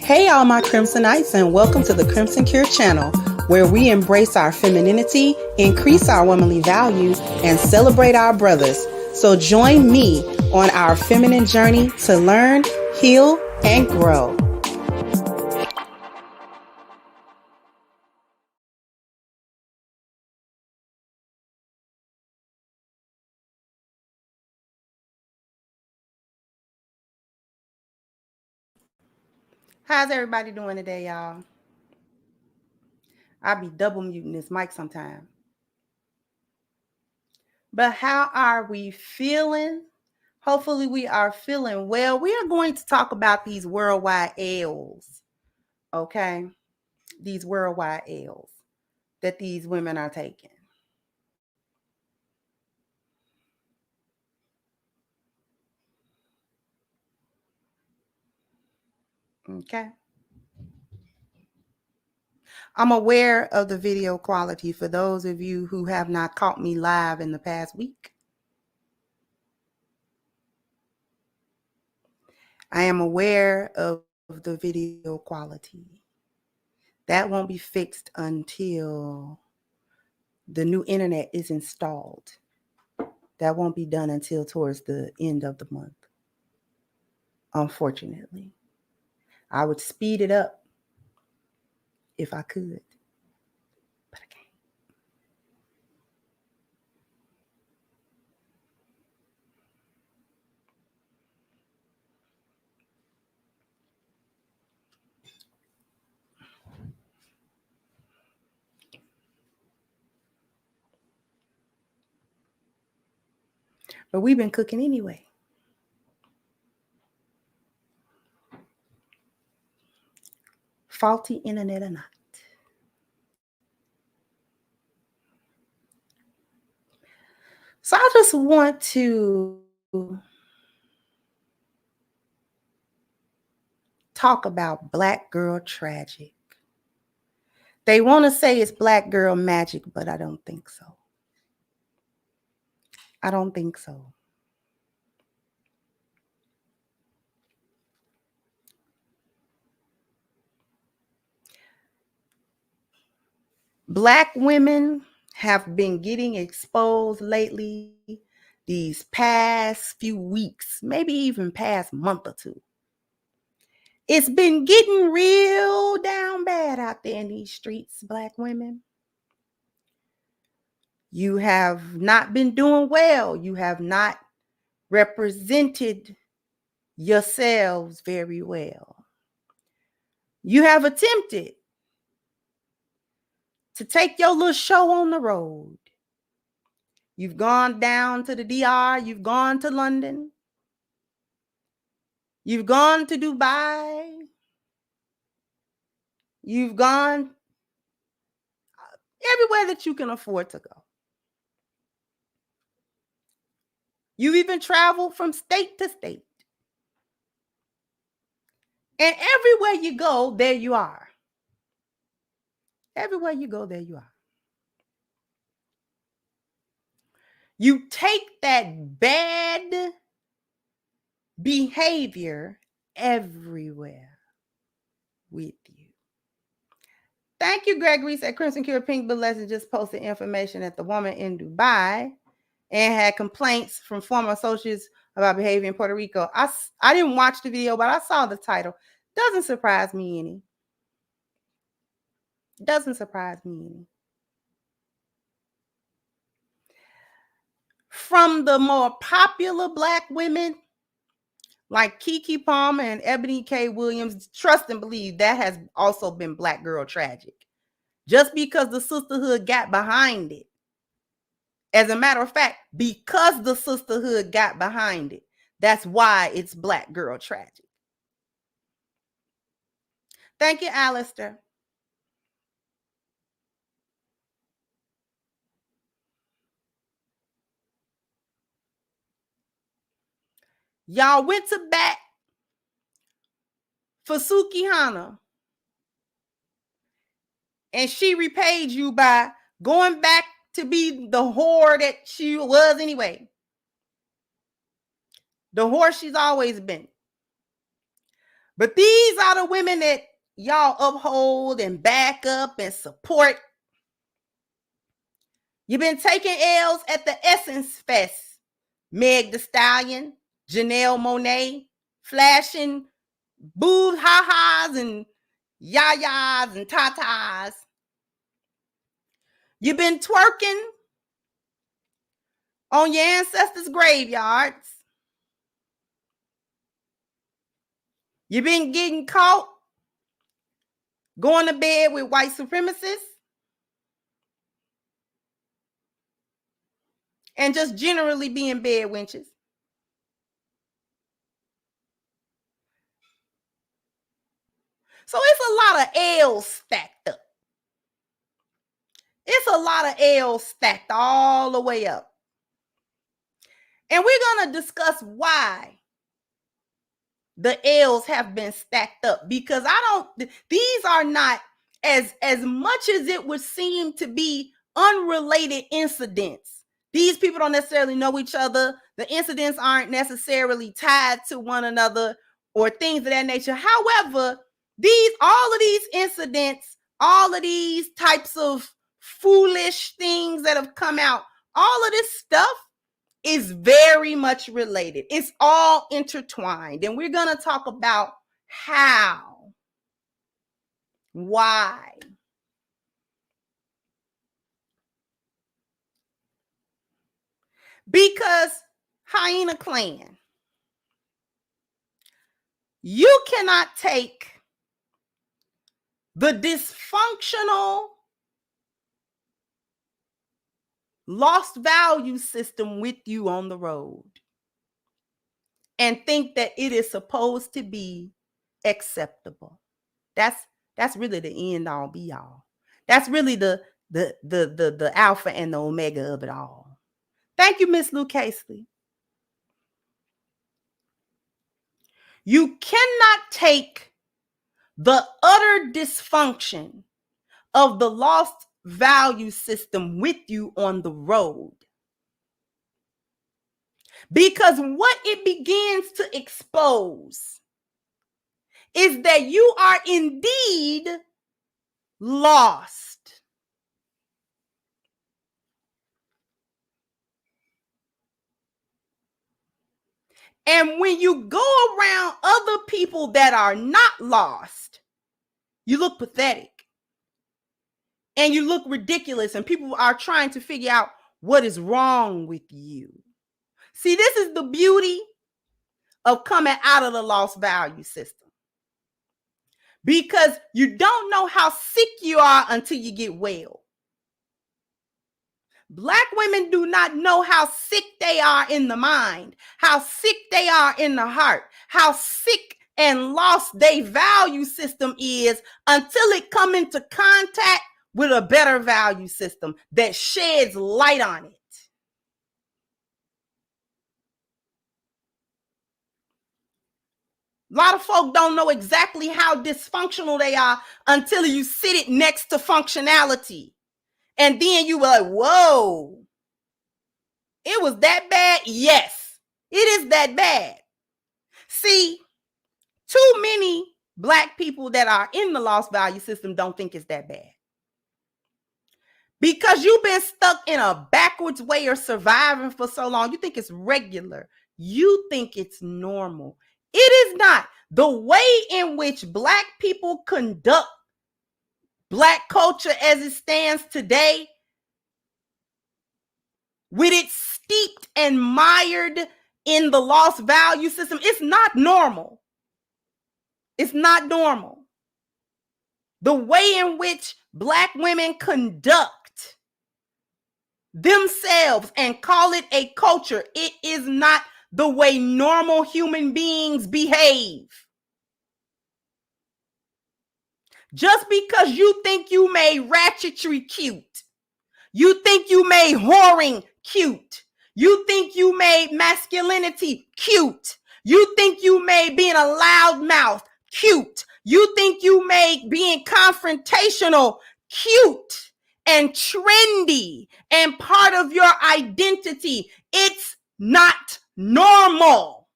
Hey, all my Crimsonites, and welcome to the Crimson Cure channel, where we embrace our femininity, increase our womanly value, and celebrate our brothers. So join me on our feminine journey to learn, heal, and grow. How's everybody doing today, y'all? I'll be double muting this mic sometime. But how are we feeling? Hopefully we are feeling well. We are going to talk about these worldwide ills, okay? These worldwide ills that these women are taking. Okay. I'm aware of the video quality for those of you who have not caught me live in the past week. I am aware of the video quality. That won't be fixed until the new internet is installed. That won't be done until towards the end of the month. Unfortunately, I would speed it up if I could, but I can't. But we've been cooking anyway. Faulty internet or not. So I just want to talk about Black girl tragic. They want to say it's Black girl magic, but I don't think so. I don't think so. Black women have been getting exposed lately these past few weeks, maybe even past month or two. It's been getting real down bad out there in these streets, Black women. You have not been doing well. You have not represented yourselves very well. You have attempted to take your little show on the road. You've gone down to the DR. You've gone to London. You've gone to Dubai. You've gone everywhere that you can afford to go. You've even traveled from state to state. And everywhere you go, there you are. Everywhere you go, there you are. You take that bad behavior everywhere with you. Thank you, Gregory. Said Crimson Cure Pink Blessing just posted information that the woman in Dubai and had complaints from former associates about behavior in Puerto Rico. I didn't watch the video, but I saw the title. Doesn't surprise me any. Doesn't surprise me any. From the more popular Black women, like Keke Palmer and Ebony K. Williams, trust and believe that has also been Black girl tragic. Just because the sisterhood got behind it. As a matter of fact, because the sisterhood got behind it, that's why it's Black girl tragic. Thank you, Alistair. Y'all went to bat for Suki Hana, and she repaid you by going back to be the whore that she was anyway. The whore she's always been. But these are the women that y'all uphold and back up and support. You've been taking L's at the Essence Fest. Meg Thee Stallion, Janelle Monáe, flashing boo ha-has and yayas and tatas. You've been twerking on your ancestors' graveyards. You've been getting caught going to bed with white supremacists. And just generally being bed wenches. So it's a lot of L's stacked up. It's a lot of L's stacked all the way up. And we're going to discuss why the L's have been stacked up, because these are not as much as it would seem to be unrelated incidents. These people don't necessarily know each other. The incidents aren't necessarily tied to one another or things of that nature. However, all of these incidents, all of these types of foolish things that have come out, all of this stuff is very much related. It's all intertwined. And we're going to talk about how, why. Because Hyena Clan, you cannot take the dysfunctional lost value system with you on the road and think that it is supposed to be acceptable. That's really the end all be all. That's really the alpha and the omega of it all. Thank you, Miss Lou Casely. You cannot take the utter dysfunction of the lost value system with you on the road. Because what it begins to expose is that you are indeed lost. And when you go around other people that are not lost, you look pathetic. And you look ridiculous, and people are trying to figure out what is wrong with you. See, this is the beauty of coming out of the lost value system. Because you don't know how sick you are until you get well. Black women do not know how sick they are in the mind, how sick they are in the heart, how sick and lost their value system is until it come into contact with a better value system that sheds light on it. A lot of folk don't know exactly how dysfunctional they are until you sit it next to functionality. And then you were like, whoa, it was that bad? Yes, it is that bad. See, too many Black people that are in the lost value system don't think it's that bad. Because you've been stuck in a backwards way of surviving for so long, you think it's regular. You think it's normal. It is not. The way in which Black people conduct Black culture as it stands today, with it steeped and mired in the lost value system, it's not normal. It's not normal. The way in which Black women conduct themselves and call it a culture, it is not the way normal human beings behave. Just because you think you made ratchetry cute, you think you made whoring cute, you think you made masculinity cute, you think you made being a loudmouth cute, you think you made being confrontational cute and trendy and part of your identity. It's not normal.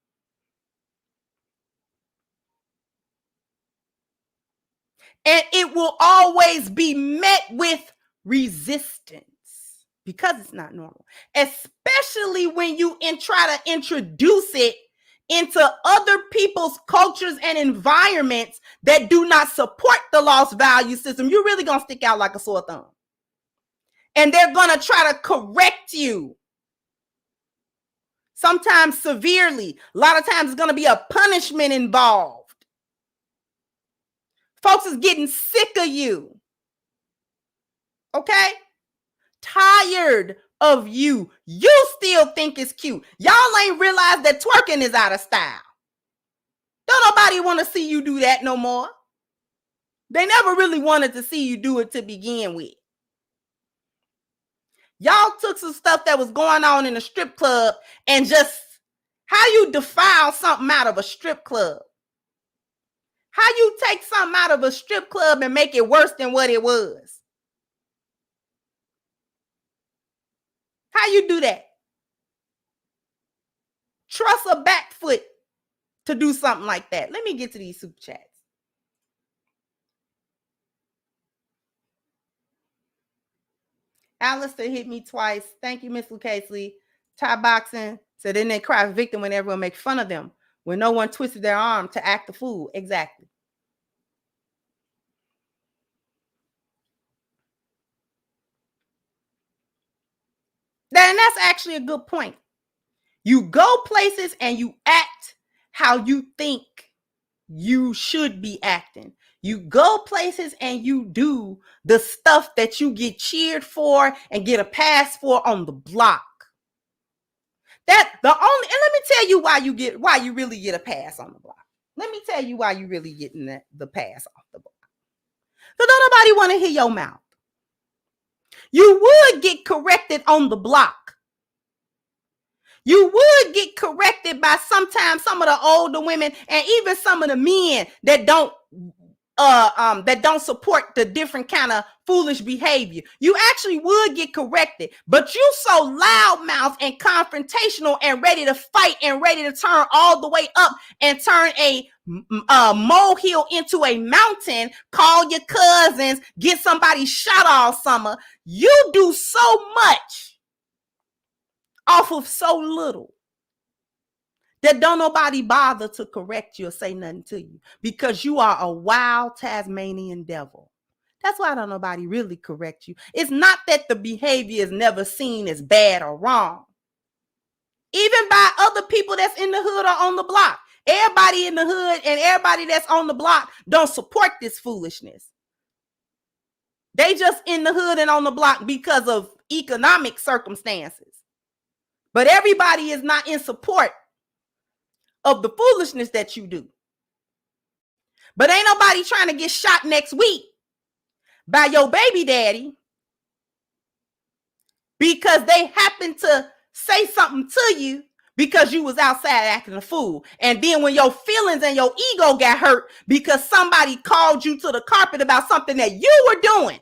And it will always be met with resistance because it's not normal, especially when you try to introduce it into other people's cultures and environments that do not support the lost value system. You're really going to stick out like a sore thumb. And they're going to try to correct you. Sometimes severely. A lot of times it's going to be a punishment involved. Folks is getting sick of you. Okay? Tired of you. You still think it's cute. Y'all ain't realized that twerking is out of style. Don't nobody want to see you do that no more. They never really wanted to see you do it to begin with. Y'all took some stuff that was going on in a strip club and just how you defile something out of a strip club. How you take something out of a strip club and make it worse than what it was. How you do that? Trust a back foot to do something like that. Let me get to these super chats. Alistair hit me twice. Thank you, Miss Lucasely. Thai boxing. So then they cry victim when everyone makes fun of them. When no one twisted their arm to act the fool. Exactly. And that's actually a good point. You go places and you act how you think you should be acting. You go places and you do the stuff that you get cheered for and get a pass for on the block. And let me tell you why you really get a pass on the block. Let me tell you why you really getting the pass off the block. So don't nobody want to hear your mouth. You would get corrected on the block. You would get corrected by sometimes some of the older women and even some of the men that don't support the different kind of foolish behavior. You actually would get corrected, but you so loudmouth and confrontational and ready to fight and ready to turn all the way up and turn a molehill into a mountain, call your cousins, get somebody shot all summer. You do so much off of so little that don't nobody bother to correct you or say nothing to you because you are a wild Tasmanian devil. That's why don't nobody really correct you. It's not that the behavior is never seen as bad or wrong. Even by other people that's in the hood or on the block. Everybody in the hood and everybody that's on the block don't support this foolishness. They just in the hood and on the block because of economic circumstances. But everybody is not in support of the foolishness that you do. But ain't nobody trying to get shot next week by your baby daddy because they happen to say something to you because you was outside acting a fool. And then when your feelings and your ego got hurt because somebody called you to the carpet about something that you were doing.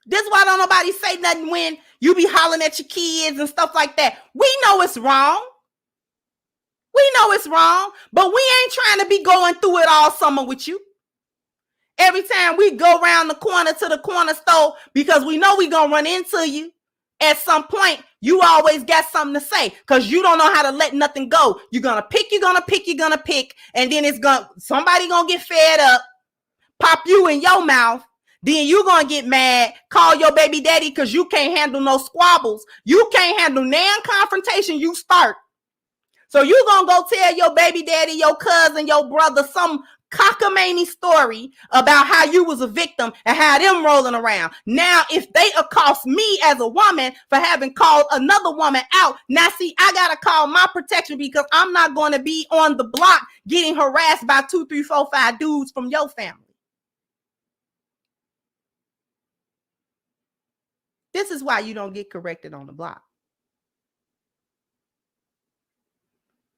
This is why don't nobody say nothing when you be hollering at your kids and stuff like that. We know it's wrong. We know it's wrong, but we ain't trying to be going through it all summer with you. Every time we go around the corner to the corner store because we know we gonna run into you at some point, you always got something to say because you don't know how to let nothing go. You're gonna pick, and then somebody gonna get fed up, pop you in your mouth. Then you gonna get mad, call your baby daddy because you can't handle no squabbles. You can't handle non-confrontation, you start. So you gonna go tell your baby daddy, your cousin, your brother some cockamamie story about how you was a victim and how them rolling around. Now, if they accost me as a woman for having called another woman out, now see, I gotta call my protection because I'm not going to be on the block getting harassed by 2, 3, 4, 5 dudes from your family. This is why you don't get corrected on the block.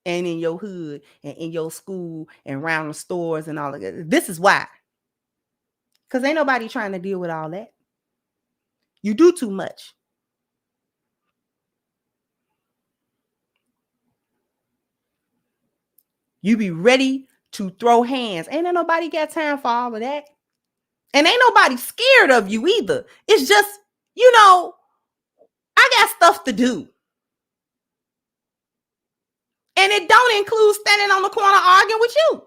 And in your hood and in your school and around the stores and all of that. This is why. Because ain't nobody trying to deal with all that. You do too much. You be ready to throw hands. Ain't nobody got time for all of that. And ain't nobody scared of you either. It's just, I got stuff to do. And it don't include standing on the corner arguing with you.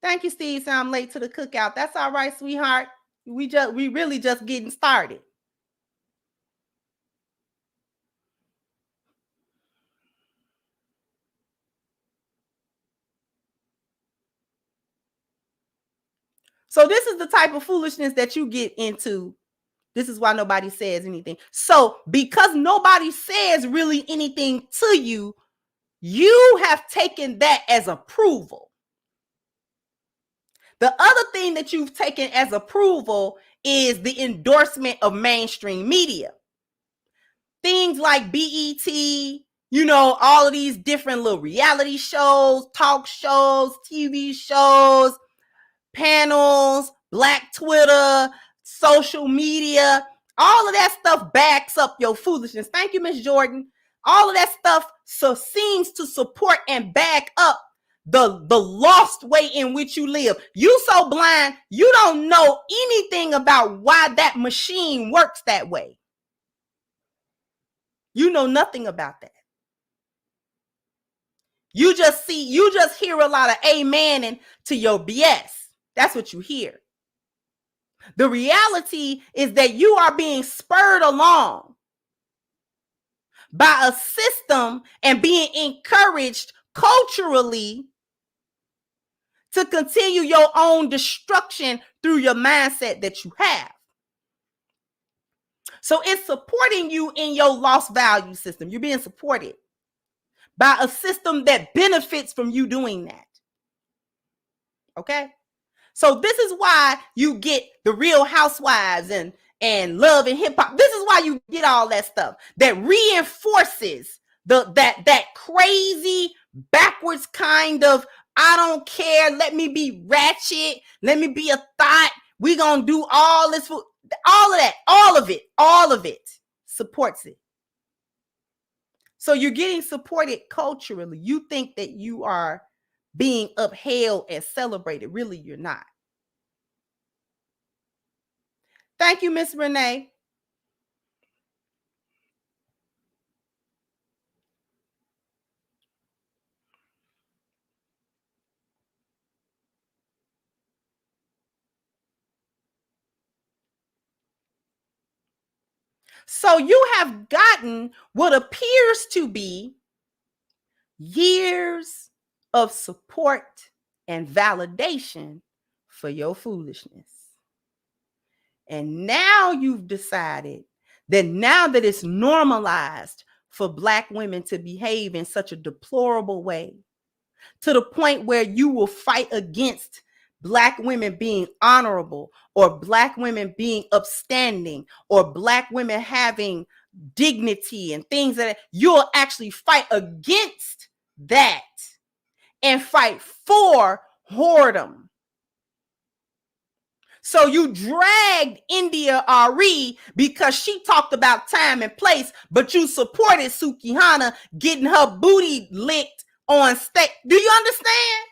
Thank you, Steve. So I'm late to the cookout. That's all right, sweetheart. We really just getting started. So this is the type of foolishness that you get into. This is why nobody says anything. So because nobody says really anything to you, you have taken that as approval. The other thing that you've taken as approval is the endorsement of mainstream media. Things like BET, all of these different little reality shows, talk shows, TV shows, panels, Black Twitter, social media, all of that stuff backs up your foolishness. Thank you, Miss Jordan. All of that stuff seems to support and back up the lost way in which you live. You so blind, you don't know anything about why that machine works that way. You know nothing about that. You just hear a lot of amen to your BS. That's what you hear. The reality is that you are being spurred along by a system and being encouraged culturally to continue your own destruction through your mindset that you have. So it's supporting you in your lost value system. You're being supported by a system that benefits from you doing that. Okay? So this is why you get the Real Housewives and Love and Hip Hop. This is why you get all that stuff that reinforces that crazy backwards kind of, I don't care, let me be ratchet, let me be a thought, we gonna do all this, all of that, all of it supports it. So you're getting supported culturally. You think that you are being upheld and celebrated. Really, you're not. Thank you, Miss Renee. So you have gotten what appears to be years of support and validation for your foolishness. And now you've decided that now that it's normalized for Black women to behave in such a deplorable way, to the point where you will fight against Black women being honorable, or Black women being upstanding, or Black women having dignity and things that you'll actually fight against that and fight for whoredom. So you dragged India Ari because she talked about time and place, but you supported Sukihana getting her booty licked on stage. Do you understand?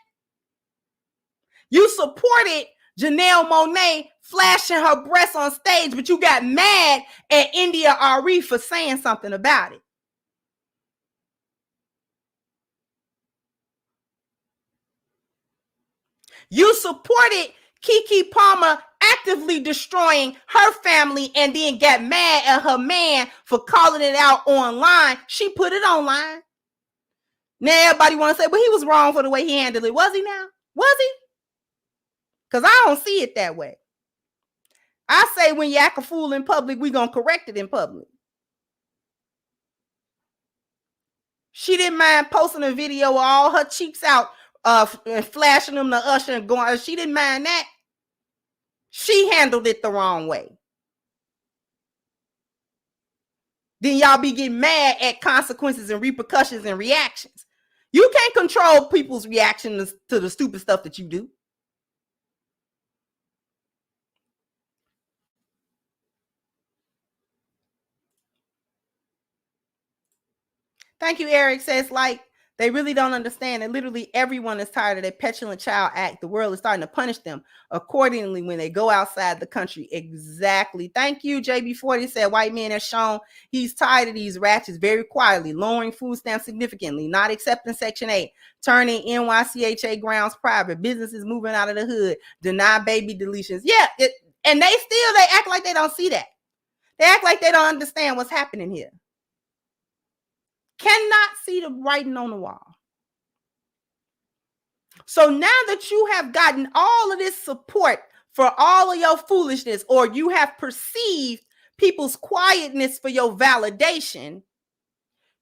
You supported Janelle Monáe flashing her breasts on stage, but you got mad at India Ari for saying something about it. You supported Keke Palmer actively destroying her family and then got mad at her man for calling it out online. She put it online. Now everybody want to say, well, he was wrong for the way he handled it. Was he now? Was he? Because I don't see it that way. I say when you act a fool in public, we're going to correct it in public. She didn't mind posting a video with all her cheeks out and flashing them to Usher and going. She didn't mind that. She handled it the wrong way. Then y'all be getting mad at consequences and repercussions and reactions. You can't control people's reactions to the stupid stuff that you do. Thank you, Eric. Says like they really don't understand that literally everyone is tired of their petulant child act. The world is starting to punish them accordingly when they go outside the country. Exactly. Thank you, JB40 said white men have shown he's tired of these ratchets very quietly, lowering food stamps significantly, not accepting Section 8, turning NYCHA grounds private, businesses moving out of the hood, deny baby deletions. Yeah, and they act like they don't see that. They act like they don't understand what's happening here. Cannot see the writing on the wall. So now that you have gotten all of this support for all of your foolishness, or you have perceived people's quietness for your validation,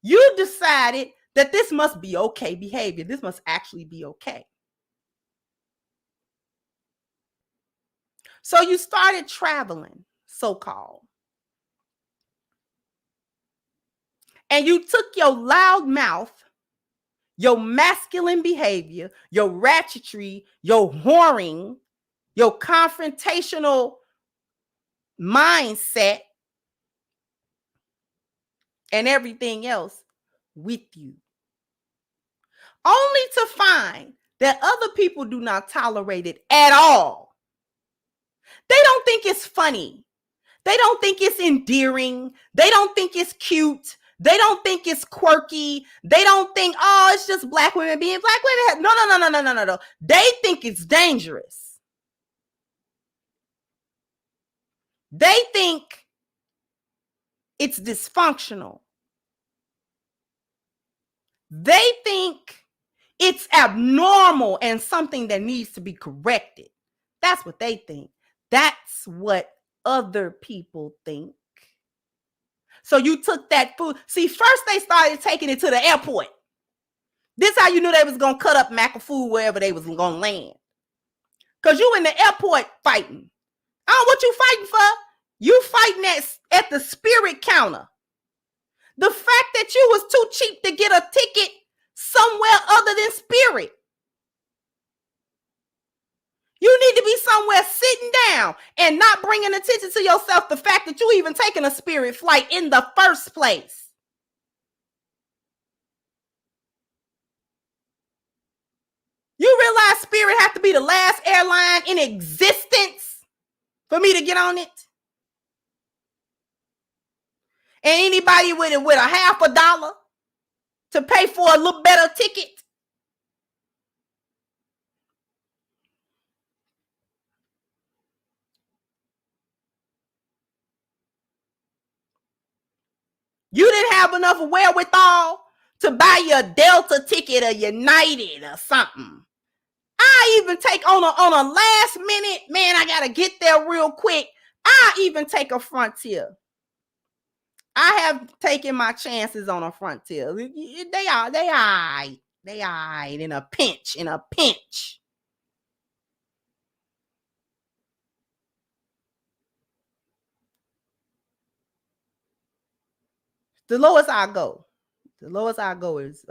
you decided that this must be okay behavior. This must actually be okay. So you started traveling, so-called. And you took your loud mouth, your masculine behavior, your ratchetry, your whoring, your confrontational mindset, and everything else with you. Only to find that other people do not tolerate it at all. They don't think it's funny. They don't think it's endearing. They don't think it's cute. They don't think it's quirky. They don't think, oh, it's just black women being black women. No. They think it's dangerous. They think it's dysfunctional. They think it's abnormal and something that needs to be corrected. That's what they think. That's what other people think. So you took that food. See, first they started taking it to the airport. This how you knew they was going to cut up mac of food wherever they was going to land. Because you in the airport fighting. Oh, what you fighting for? You fighting at the spirit counter. The fact that you was too cheap to get a ticket somewhere other than spirit. You need to be somewhere sitting down and not bringing attention to yourself. The fact that you even taking a spirit flight in the first place. You realize Spirit have to be the last airline in existence for me to get on it? And anybody with a $50 to pay for a little better ticket? You didn't have enough wherewithal to buy your Delta ticket or United or something. I even take on a last minute, man, I gotta get there real quick. I even take a Frontier. I have taken my chances on a Frontier. They are in a pinch. The lowest I go is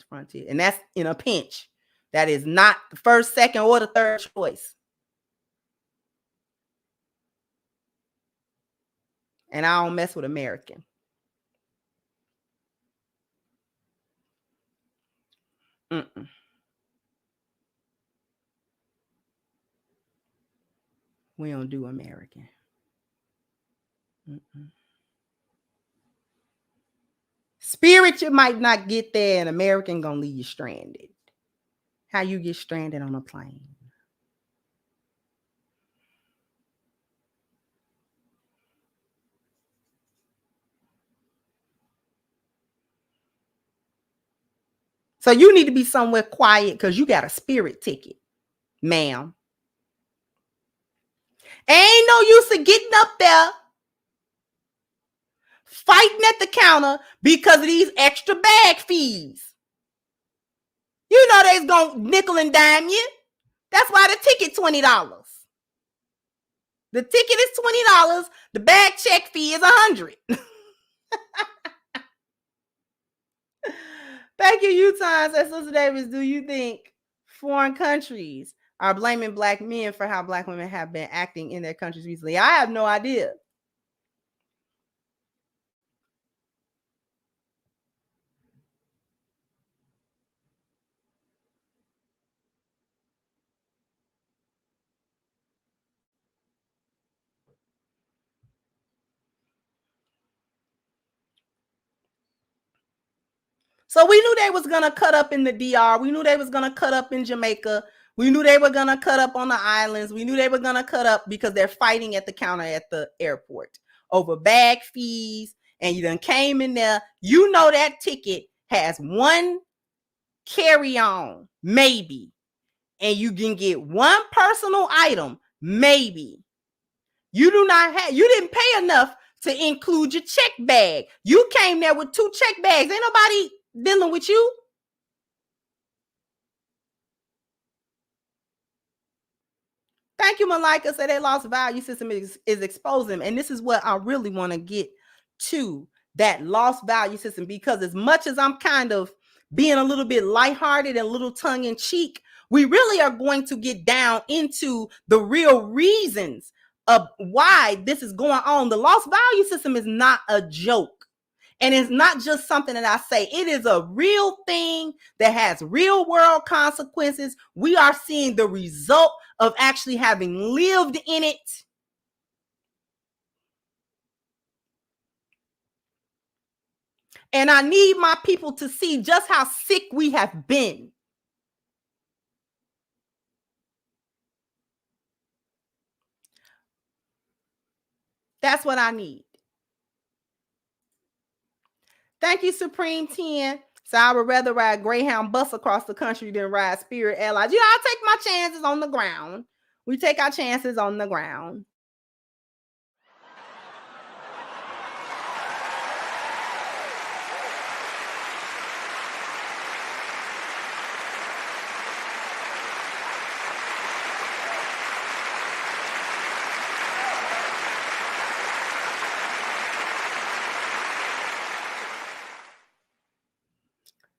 Frontier, and that's in a pinch. That is not the first, second, or the third choice. And I don't mess with American. Mm-mm. We don't do American. Mm-mm. Spirit, you might not get there, and American gonna leave you stranded. How you get stranded on a plane? So you need to be somewhere quiet because you got a Spirit ticket, ma'am. Ain't no use of getting up there fighting at the counter because of these extra bag fees. You know they's gonna nickel and dime you. That's why the ticket $20. The ticket is $20. The bag check fee is $100. Thank you, Utah. Says Sister Davis, do you think foreign countries are blaming black men for how black women have been acting in their countries recently? I have no idea. So we knew they was gonna cut up in the DR. We knew they was gonna cut up in Jamaica. We knew they were gonna cut up on the islands. We knew they were gonna cut up because they're fighting at the counter at the airport over bag fees. And you done came in there. You know that ticket has one carry-on, maybe, and you can get one personal item, maybe. You didn't pay enough to include your check bag. You came there with 2 check bags. Ain't nobody dealing with you. Thank you, Malika. Said they lost value system is exposing. And this is what I really want to get to, that lost value system, because as much as I'm kind of being a little bit lighthearted and a little tongue in cheek, we really are going to get down into the real reasons of why this is going on. The lost value system is not a joke. And it's not just something that I say. It is a real thing that has real world consequences. We are seeing the result of actually having lived in it. And I need my people to see just how sick we have been. That's what I need. Thank you, Supreme 10. So I would rather ride Greyhound bus across the country than ride Spirit Airlines. You know, I take my chances on the ground. We take our chances on the ground.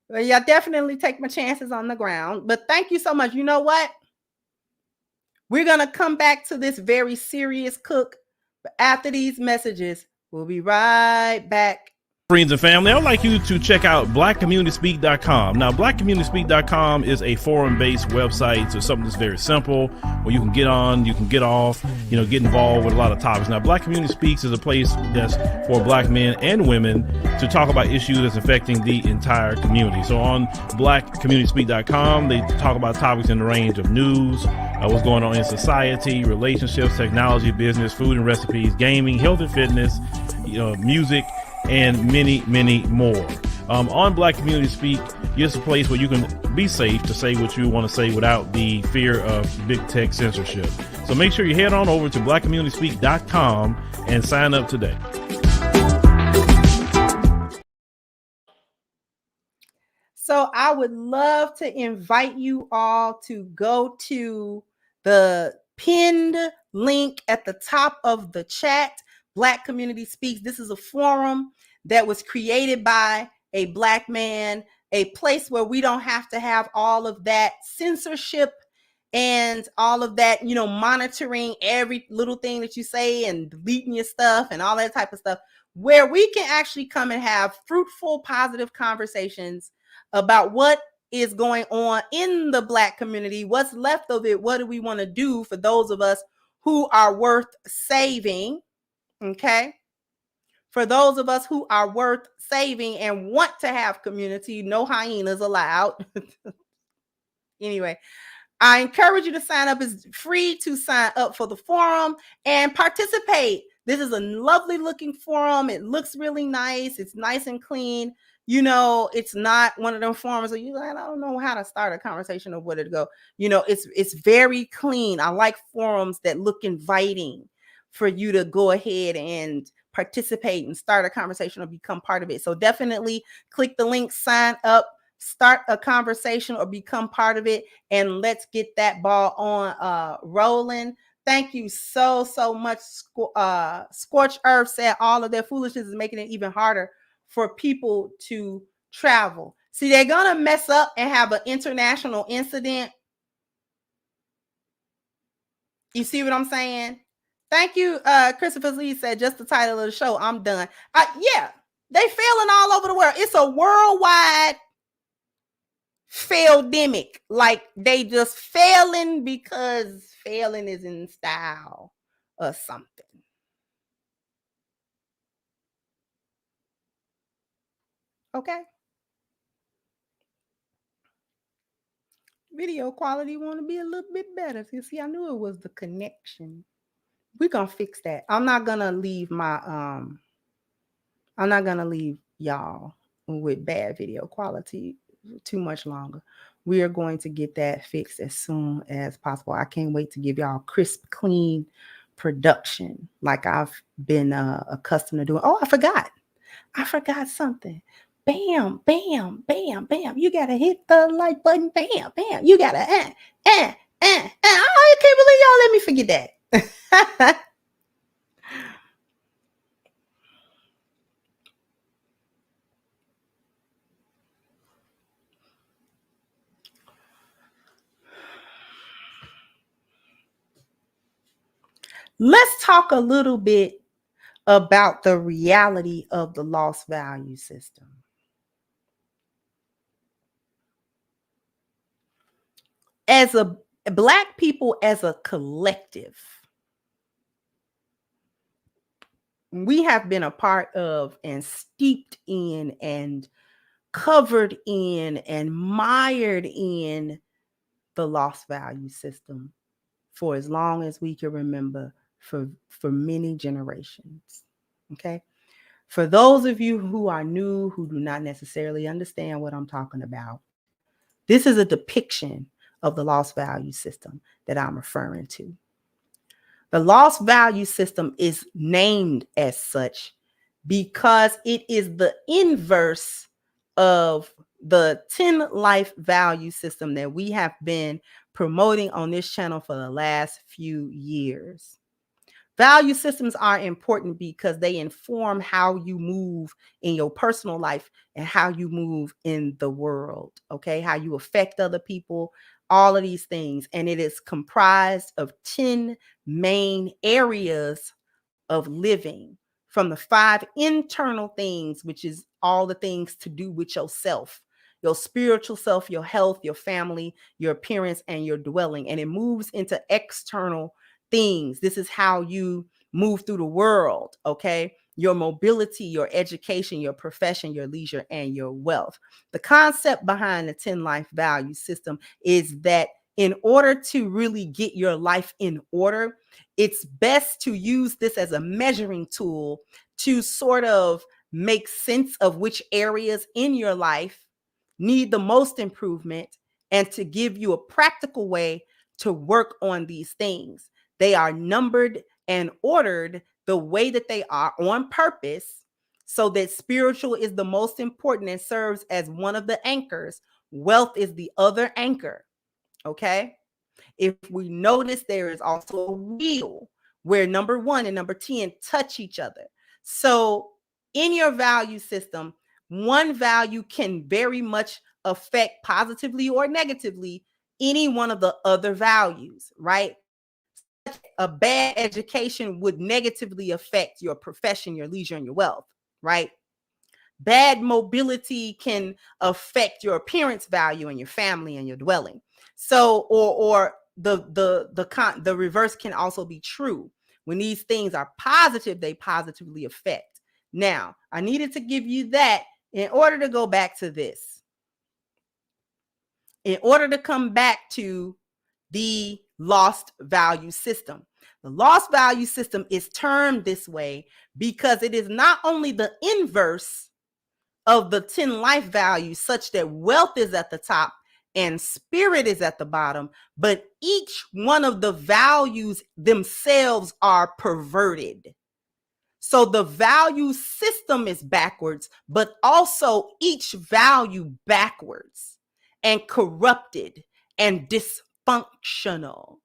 Well, yeah, definitely take my chances on the ground. But thank you so much. You know what? We're going to come back to this very serious cook. But after these messages, we'll be right back. Friends and family, I would like you to check out blackcommunityspeak.com. Now, blackcommunityspeak.com is a forum-based website, so something that's very simple, where you can get on, you can get off, get involved with a lot of topics. Now, Black Community Speaks is a place that's for black men and women to talk about issues that's affecting the entire community. So on blackcommunityspeak.com, they talk about topics in the range of news, what's going on in society, relationships, technology, business, food and recipes, gaming, health and fitness, music, and many, many more. On Black Community Speak, it's a place where you can be safe to say what you want to say without the fear of big tech censorship. So make sure you head on over to blackcommunityspeak.com and sign up today. So I would love to invite you all to go to the pinned link at the top of the chat. Black Community Speaks. This is a forum that was created by a black man, a place where we don't have to have all of that censorship and all of that, monitoring every little thing that you say and deleting your stuff and all that type of stuff, where we can actually come and have fruitful, positive conversations about what is going on in the black community, what's left of it, what do we want to do for those of us who are worth saving. Okay. For those of us who are worth saving and want to have community, no hyenas allowed. Anyway, I encourage you to sign up. It's free to sign up for the forum and participate. This is a lovely looking forum. It looks really nice. It's nice and clean. It's not one of them forums where I don't know how to start a conversation or where to go. It's very clean. I like forums that look inviting for you to go ahead and participate and start a conversation or become part of it. So definitely click the link, sign up, start a conversation or become part of it, and let's get that ball on rolling. Thank you so much. Scorched Earth said all of their foolishness is making it even harder for people to travel. See, they're going to mess up and have an international incident. You see what I'm saying? Thank you. Christopher Lee said, just the title of the show. I'm done. Yeah, they failing all over the world. It's a worldwide failedemic. Like they just failing because failing is in style or something. Okay. Video quality want to be a little bit better. You see, I knew it was the connection. We're gonna fix that. I'm not gonna leave y'all with bad video quality too much longer. We are going to get that fixed as soon as possible. I can't wait to give y'all crisp, clean production like I've been accustomed to doing. Oh, I forgot something. Bam, bam, bam, bam. You gotta hit the like button. Bam, bam. You gotta Oh, I can't believe y'all let me forget that. Let's talk a little bit about the reality of the lost value system. As a Black people, as a collective, we have been a part of and steeped in and covered in and mired in the lost value system for as long as we can remember, for many generations. Okay. For those of you who are new, who do not necessarily understand what I'm talking about, this is a depiction of the lost value system that I'm referring to. The lost value system is named as such because it is the inverse of the 10 life value system that we have been promoting on this channel for the last few years. Value systems are important because they inform how you move in your personal life and how you move in the world, okay? How you affect other people, all of these things. And it is comprised of 10 main areas of living, from the 5 internal things, which is all the things to do with yourself, your spiritual self, your health, your family, your appearance, and your dwelling. And it moves into external things. This is how you move through the world, okay? Your mobility, your education, your profession, your leisure, and your wealth. The concept behind the 10 life value system is that in order to really get your life in order, it's best to use this as a measuring tool to sort of make sense of which areas in your life need the most improvement and to give you a practical way to work on these things. They are numbered and ordered the way that they are on purpose, so that spiritual is the most important and serves as one of the anchors. Wealth is the other anchor, okay? If we notice, there is also a wheel where number 1 and number 10 touch each other. So in your value system, one value can very much affect positively or negatively any one of the other values, right? A bad education would negatively affect your profession, your leisure, and your wealth, right? Bad mobility can affect your appearance value and your family and your dwelling. So, or the reverse can also be true. When these things are positive, they positively affect. Now, I needed to give you that in order to go back to this. In order to come back to the lost value system. The lost value system is termed this way because it is not only the inverse of the 10 life values, such that wealth is at the top and spirit is at the bottom, but each one of the values themselves are perverted. So the value system is backwards, but also each value backwards and corrupted and dysfunctional.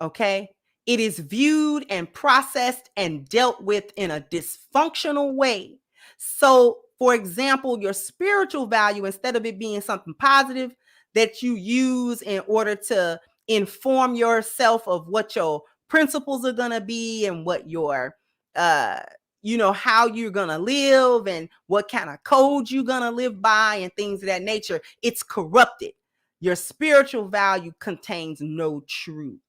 Okay? It is viewed and processed and dealt with in a dysfunctional way. So For example, your spiritual value, instead of it being something positive that you use in order to inform yourself of what your principles are going to be and what your how you're going to live and what kind of code you're going to live by and things of that nature, it's corrupted. Your spiritual value contains no truth.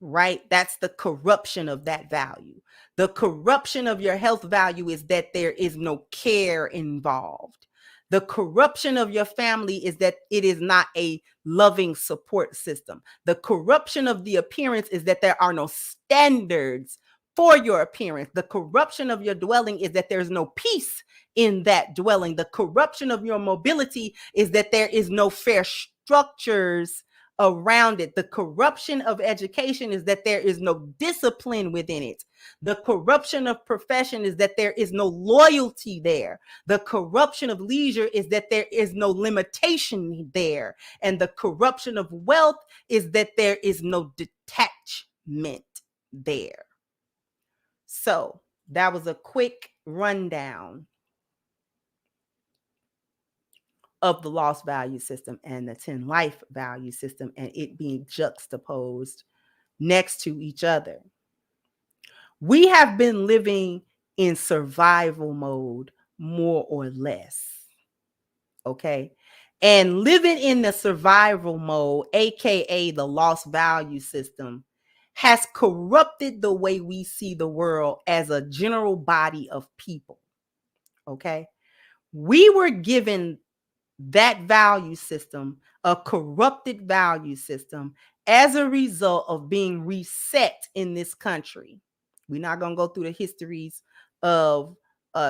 Right? That's the corruption of that value. The corruption of your health value is that there is no care involved. The corruption of your family is that it is not a loving support system. The corruption of the appearance is that there are no standards for your appearance. The corruption of your dwelling is that there's no peace in that dwelling. The corruption of your mobility is that there is no fair structures around it. The corruption of education is that there is no discipline within it. The corruption of profession is that there is no loyalty there. The corruption of leisure is that there is no limitation there. And the corruption of wealth is that there is no detachment there. So that was a quick rundown of the lost value system and the 10 life value system, and it being juxtaposed next to each other. We have been living in survival mode, more or less. Okay. And living in the survival mode, aka the lost value system, has corrupted the way we see the world as a general body of people. Okay. We were given that value system, a corrupted value system, as a result of being reset in this country. We're not going to go through the histories of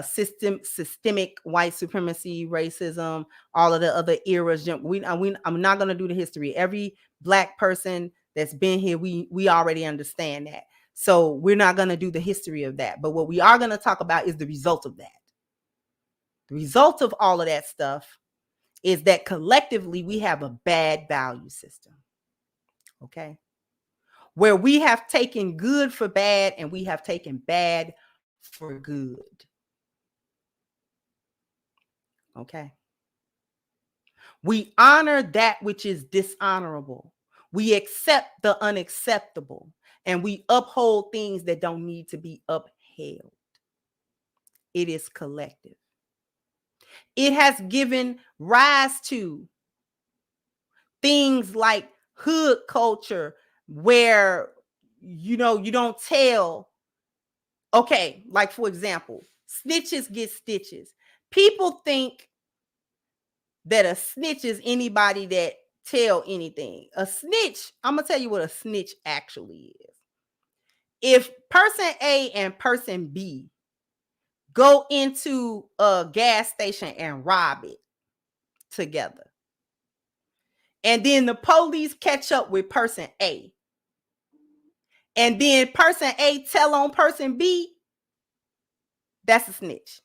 systemic white supremacy, racism, all of the other eras. I'm not going to do the history. Every Black person that's been here, we already understand that. So we're not going to do the history of that. But what we are going to talk about is the result of that. The result of all of that stuff is that collectively we have a bad value system, okay? Where we have taken good for bad and we have taken bad for good, okay? We honor that which is dishonorable. We accept the unacceptable, and we uphold things that don't need to be upheld. It is collective. It has given rise to things like hood culture, where, you don't tell. Okay, like for example, snitches get stitches. People think that a snitch is anybody that tell anything. A snitch, I'm going to tell you what a snitch actually is. If person A and person B go into a gas station and rob it together, and then the police catch up with person A, and then person A tell on person B, that's a snitch.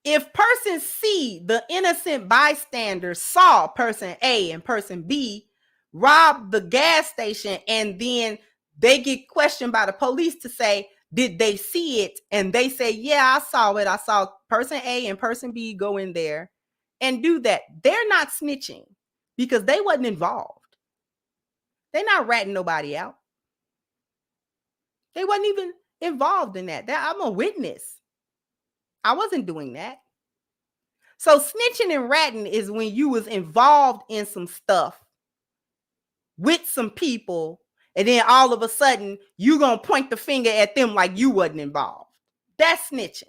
If person C, the innocent bystander, saw person A and person B rob the gas station, and then they get questioned by the police to say, did they see it? And they say, yeah, I saw it. I saw person A and person B go in there and do that. They're not snitching because they wasn't involved. They're not ratting nobody out. They wasn't even involved in that. I'm a witness. I wasn't doing that. So snitching and ratting is when you was involved in some stuff with some people, and then all of a sudden you gonna point the finger at them like you wasn't involved. That's snitching.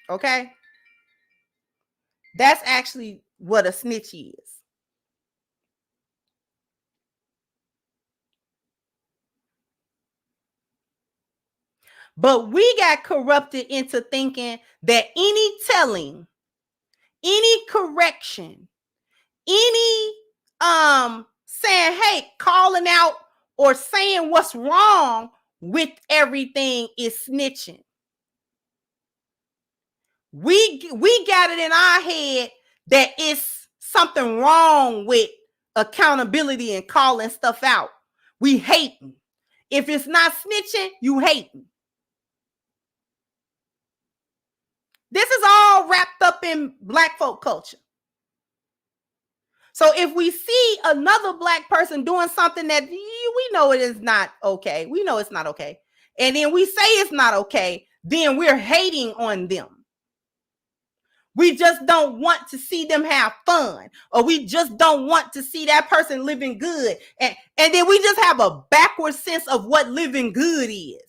Okay? That's actually what a snitch is. But we got corrupted into thinking that any telling, any correction, any saying, hey, calling out or saying what's wrong with everything is snitching. We got it in our head that it's something wrong with accountability and calling stuff out. We hating. If it's not snitching, you hating. This is all wrapped up in Black folk culture. So if we see another Black person doing something that we know it is not okay, we know it's not okay, and then we say it's not okay, then we're hating on them. We just don't want to see them have fun, or we just don't want to see that person living good. And then we just have a backward sense of what living good is.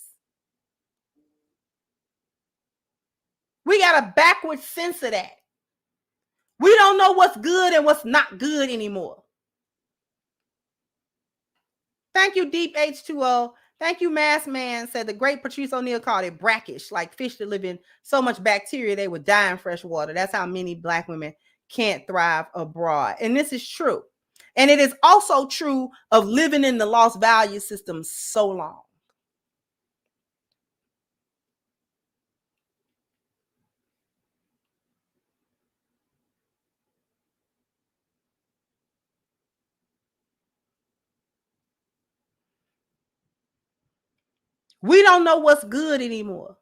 We got a backward sense of that. We don't know what's good and what's not good anymore. Thank you, Deep H2O. Thank you, Mass Man. Said the great Patrice O'Neal called it brackish, like fish that live in so much bacteria they would die in fresh water. That's how many Black women can't thrive abroad. And this is true. And it is also true of living in the lost value system so long. We don't know what's good anymore.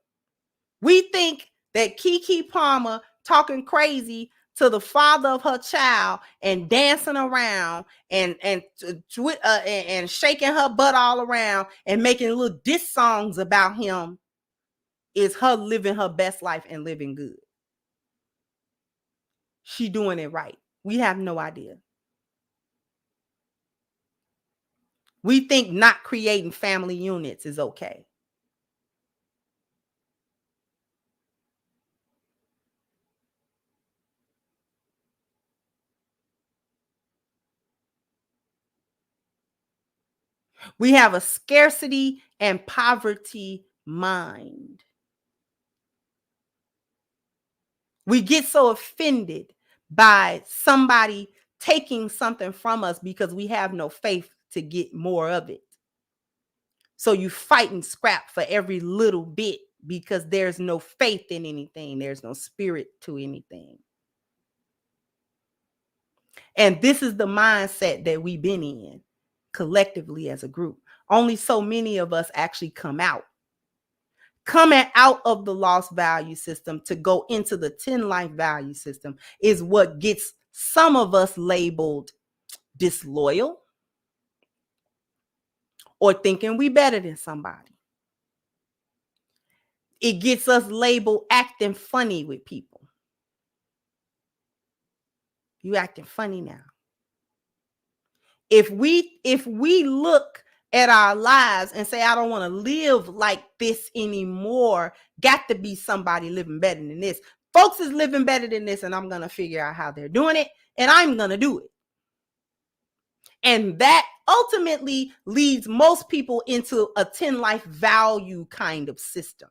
We think that Keke Palmer talking crazy to the father of her child and dancing around and shaking her butt all around and making little diss songs about him is her living her best life and living good. She doing it right. We have no idea. We think not creating family units is okay. We have a scarcity and poverty mind. We get so offended by somebody taking something from us because we have no faith to get more of it. So you fight and scrap for every little bit because there's no faith in anything. There's no spirit to anything. And this is the mindset that we've been in collectively as a group. Only so many of us actually come out. Coming out of the lost value system to go into the 10 life value system is what gets some of us labeled disloyal or thinking we better than somebody. It gets us labeled acting funny with people. You acting funny now. If we look at our lives and say, I don't want to live like this anymore, got to be somebody living better than this. Folks is living better than this, and I'm going to figure out how they're doing it, and I'm going to do it. And that ultimately leads most people into a 10 life value kind of system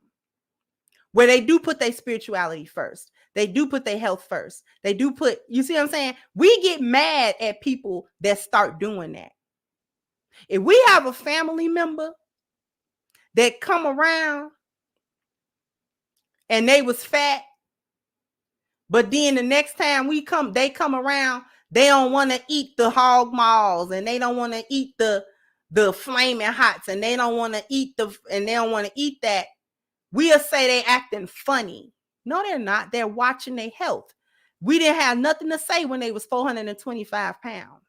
where they do put their spirituality first. They do put their health first. They do put, you see what I'm saying? We get mad at people that start doing that. If we have a family member that come around and they was fat, but then the next time they come around, they don't want to eat the hog maws and they don't want to eat the flaming hots and they don't want to eat that. We'll say they acting funny. No, they're not. They're watching their health. We didn't have nothing to say when they was 425 pounds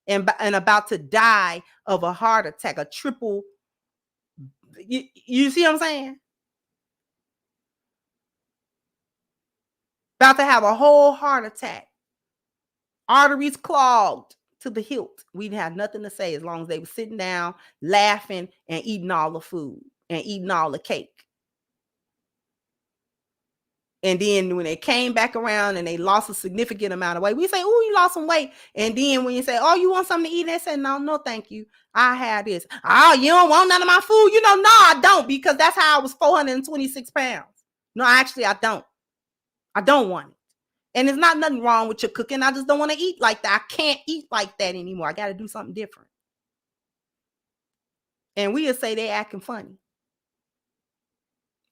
and about to die of a heart attack, a triple. You see what I'm saying? About to have a whole heart attack. Arteries clogged to the hilt. We didn't have nothing to say as long as they were sitting down, laughing, and eating all the food and eating all the cake. And then when they came back around and they lost a significant amount of weight, we say, oh, you lost some weight. And then when you say, oh, you want something to eat? They say, no, thank you. I have this. Oh, you don't want none of my food? No, I don't, because that's how I was 426 pounds. No, actually, I don't. I don't want it. And there's not nothing wrong with your cooking. I just don't want to eat like that. I can't eat like that anymore. I got to do something different. And we'll say they acting funny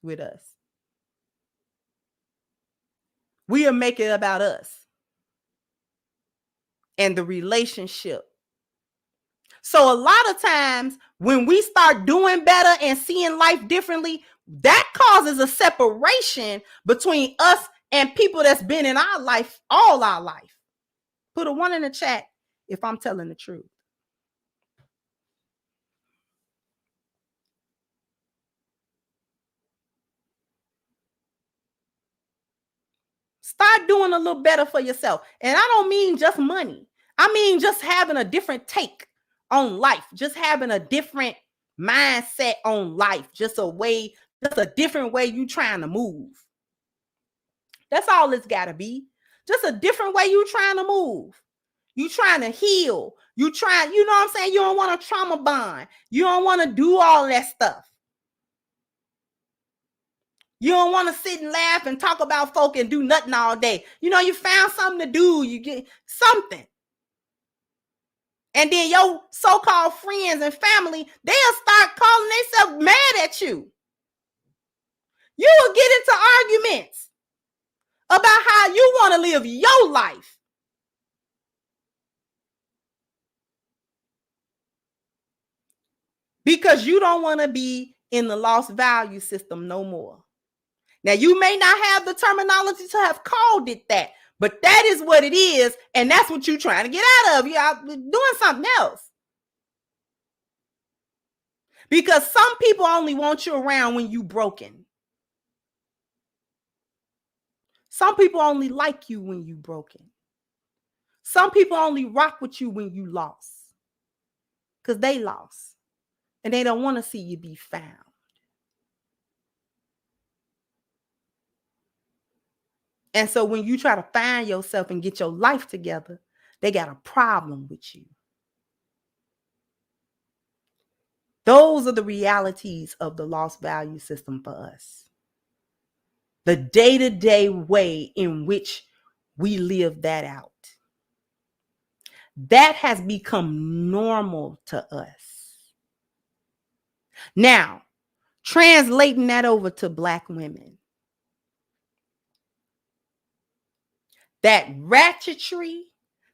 with us. We'll make it about us. and the relationship. So a lot of times when we start doing better and seeing life differently, that causes a separation between us and people that's been in our life all our life. Put a 1 in the chat if I'm telling the truth. Start doing a little better for yourself. And I don't mean just money. I mean just having a different take on life, just having a different mindset on life, just a different way you trying to move. That's all it's got to be. Just a different way you trying to move. You trying to heal. You know what I'm saying? You don't want a trauma bond. You don't want to do all that stuff. You don't want to sit and laugh and talk about folk and do nothing all day. You found something to do. You get something. And then your so-called friends and family, they'll start calling themselves mad at you. You will get into arguments about how you want to live your life. Because you don't want to be in the lost value system no more. Now, you may not have the terminology to have called it that, but that is what it is, and that's what you're trying to get out of. You're out doing something else. Because some people only want you around when you're broken. Some people only like you when you're broken. Some people only rock with you when you lost. Because they lost. And they don't want to see you be found. And so when you try to find yourself and get your life together, they got a problem with you. Those are the realities of the lost value system for us. The day-to-day way in which we live that out. That has become normal to us. Now, translating that over to Black women. That ratchetry,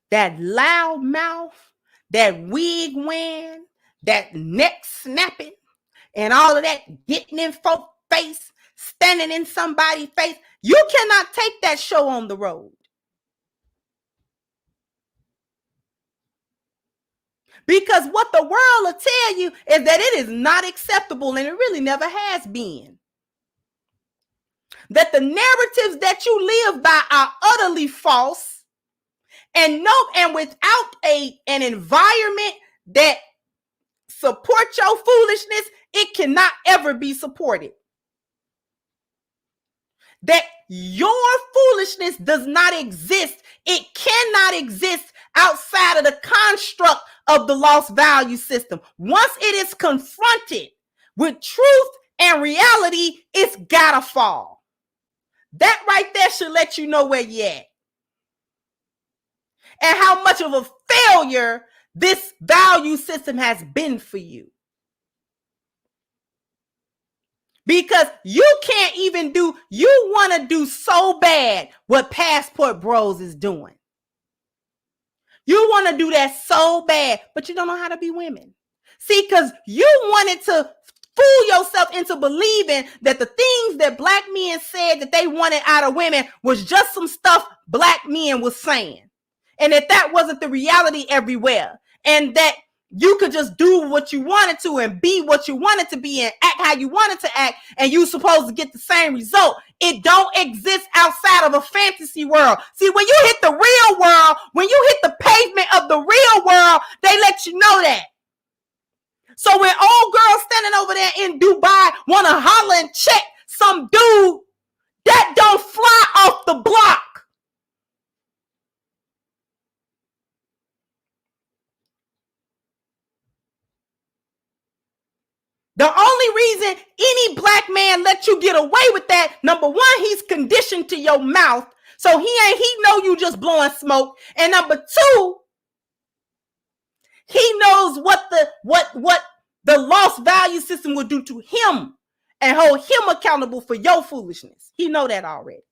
that loud mouth, that wig wearing, that neck snapping, and all of that getting in folks' face, standing in somebody's face. You cannot take that show on the road. Because what the world will tell you is that it is not acceptable, and it really never has been. That the narratives that you live by are utterly false, and without an environment that supports your foolishness, it cannot ever be supported. That your foolishness does not exist. It cannot exist outside of the construct of the lost value system. Once it is confronted with truth and reality, it's gotta fall. That right there should let you know where you're at. And how much of a failure this value system has been for you. Because you can't even you want to do so bad what Passport Bros is doing. You want to do that so bad, but you don't know how to be women. See, because you wanted to fool yourself into believing that the things that Black men said that they wanted out of women was just some stuff Black men was saying. And that wasn't the reality everywhere. And that you could just do what you wanted to and be what you wanted to be and act how you wanted to act, and you supposed to get the same result. It don't exist outside of a fantasy world. See, when you hit the real world, when you hit the pavement of the real world, they let you know that. So when old girls standing over there in Dubai want to holler and check some dude, that don't fly off the block. The only reason any Black man let you get away with that, number one, he's conditioned to your mouth. So he know you just blowing smoke. And number two, he knows what the lost value system will do to him and hold him accountable for your foolishness. He know that already.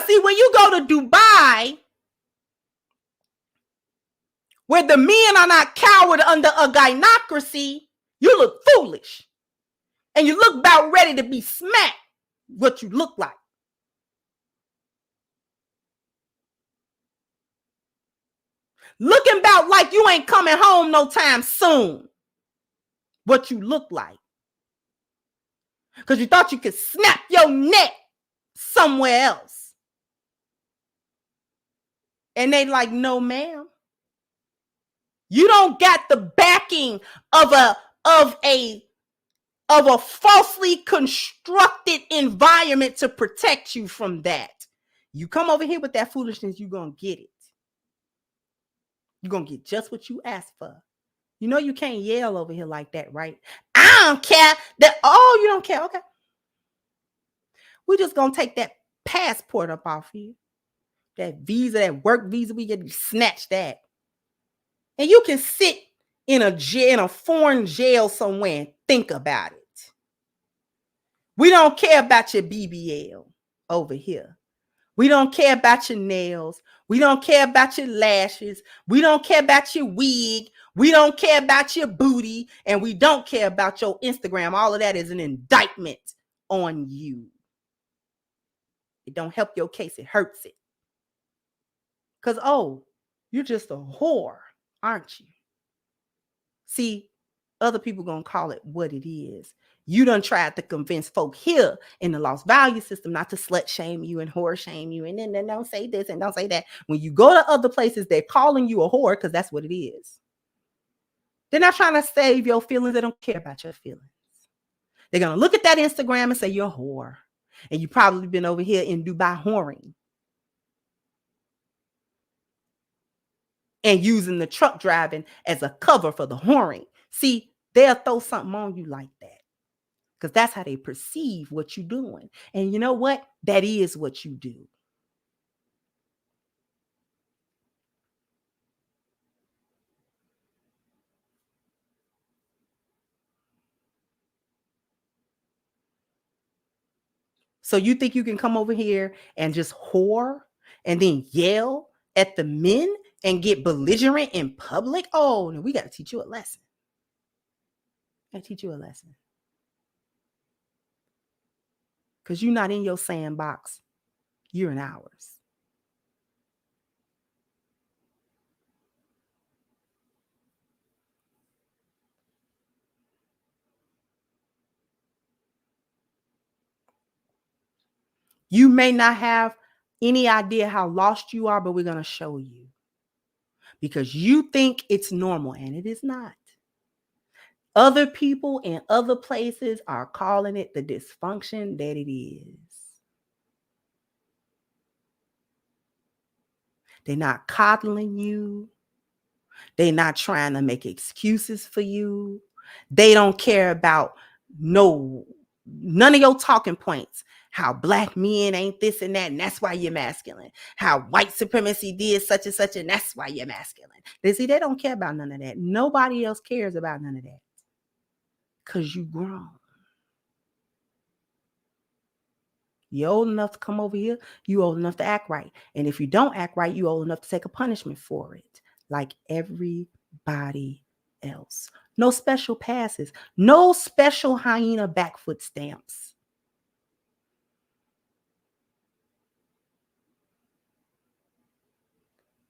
see, when you go to Dubai, where the men are not cowered under a gynocracy, you look foolish. And you look about ready to be smacked, what you look like. Looking about like you ain't coming home no time soon, what you look like. Because you thought you could snap your neck somewhere else. And they like, no, ma'am. You don't got the backing of a falsely constructed environment to protect you from that. You come over here with that foolishness, you're going to get it. You're going to get just what you asked for. You know you can't yell over here like that, right? I don't care. Oh, you don't care? Okay. We're just going to take that passport up off you. That visa, that work visa, we get to snatch that. And you can sit in a foreign jail somewhere and think about it. We don't care about your BBL over here. We don't care about your nails. We don't care about your lashes. We don't care about your wig. We don't care about your booty. And we don't care about your Instagram. All of that is an indictment on you. It don't help your case. It hurts it. Because, oh, you're just a whore, aren't you? See, other people going to call it what it is. You done tried to convince folk here in the lost value system not to slut shame you and whore shame you. And then don't say this and don't say that. When you go to other places, they're calling you a whore because that's what it is. They're not trying to save your feelings. They don't care about your feelings. They're going to look at that Instagram and say you're a whore. And you probably been over here in Dubai whoring. And using the truck driving as a cover for the whoring. See, they'll throw something on you like that. Because that's how they perceive what you're doing. And you know what? That is what you do. So you think you can come over here and just whore and then yell at the men and get belligerent in public? Oh, no, we got to teach you a lesson. I teach you a lesson. Because you're not in your sandbox. You're in ours. You may not have any idea how lost you are, but we're going to show you. Because you think it's normal, and it is not. Other people in other places are calling it the dysfunction that it is. They're not coddling you. They're not trying to make excuses for you. They don't care about none of your talking points. How black men ain't this and that, and that's why you're masculine. How white supremacy did such and such, and that's why you're masculine. They don't care about none of that. Nobody else cares about none of that. Because you grown. You're old enough to come over here. You old enough to act right. And if you don't act right, you old enough to take a punishment for it. Like everybody else. No special passes. No special hyena backfoot stamps.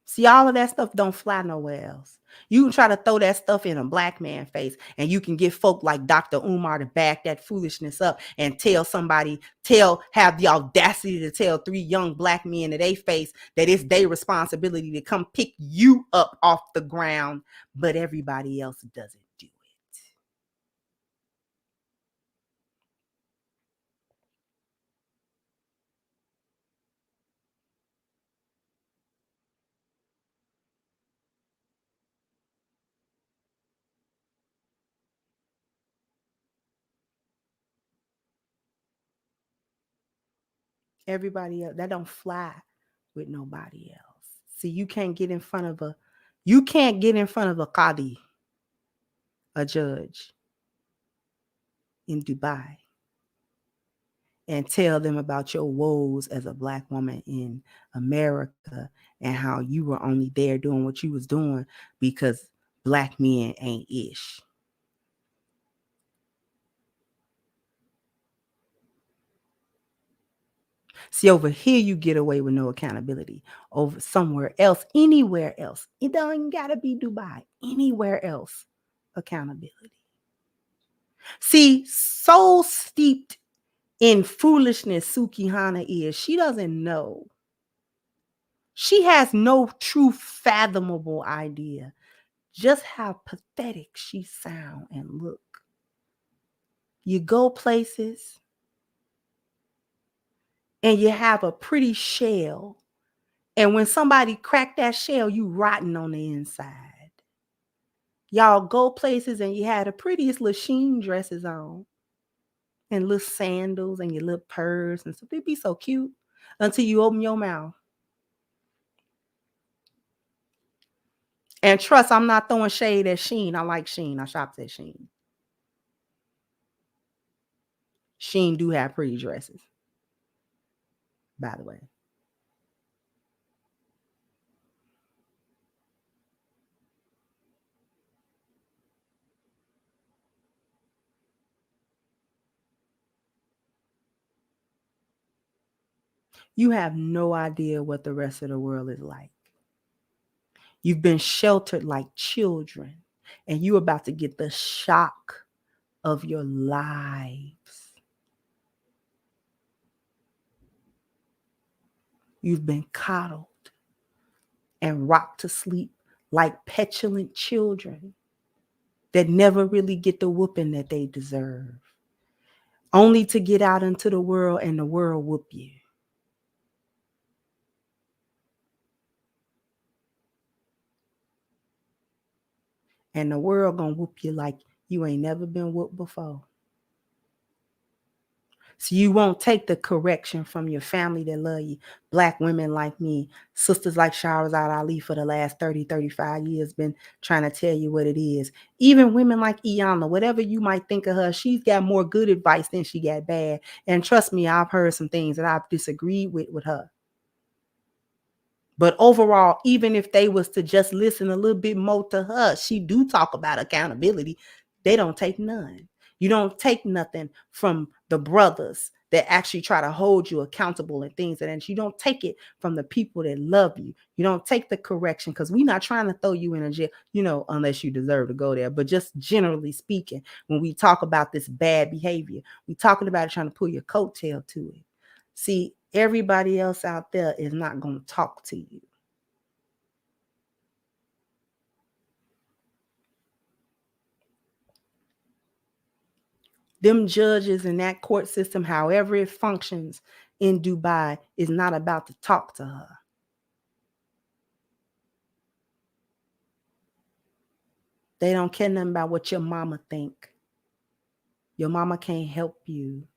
See, all of that stuff don't fly nowhere else. You can try to throw that stuff in a black man's face, and you can get folk like Dr. Umar to back that foolishness up and have the audacity to tell 3 young black men to their face that it's their responsibility to come pick you up off the ground, but everybody else doesn't do it. Everybody else, that don't fly with nobody else. See, you can't get in front of a qadi, a judge in Dubai, and tell them about your woes as a Black woman in America and how you were only there doing what you was doing because Black men ain't ish. See, over here, you get away with no accountability. Over somewhere else, anywhere else, it don't gotta be Dubai, anywhere else, accountability. See, so steeped in foolishness Suki Hana is, she doesn't know. She has no true fathomable idea just how pathetic she sound and look. You go places and you have a pretty shell, and when somebody crack that shell, you rotten on the inside. Y'all go places and you have the prettiest little sheen dresses on and little sandals and your little purse and stuff. They be so cute until you open your mouth. And trust, I'm not throwing shade at Shein. I like Shein. I shopped at Shein. Shein do have pretty dresses, by the way. You have no idea what the rest of the world is like. You've been sheltered like children, and you're about to get the shock of your lives. You've been coddled and rocked to sleep like petulant children that never really get the whooping that they deserve, only to get out into the world and the world whoop you. And the world gonna whoop you like you ain't never been whooped before. So you won't take the correction from your family that love you. Black women like me, sisters like Shahrazad Ali for the last 30, 35 years been trying to tell you what it is. Even women like Iyanla, whatever you might think of her, she's got more good advice than she got bad. And trust me, I've heard some things that I've disagreed with her. But overall, even if they was to just listen a little bit more to her, she do talk about accountability. They don't take none. You don't take nothing from the brothers that actually try to hold you accountable and things. And you don't take it from the people that love you. You don't take the correction because we're not trying to throw you in a jail, unless you deserve to go there. But just generally speaking, when we talk about this bad behavior, we're talking about it trying to pull your coattail to it. See, everybody else out there is not going to talk to you. Them judges in that court system, however it functions in Dubai, is not about to talk to her. They don't care nothing about what your mama think. Your mama can't help you.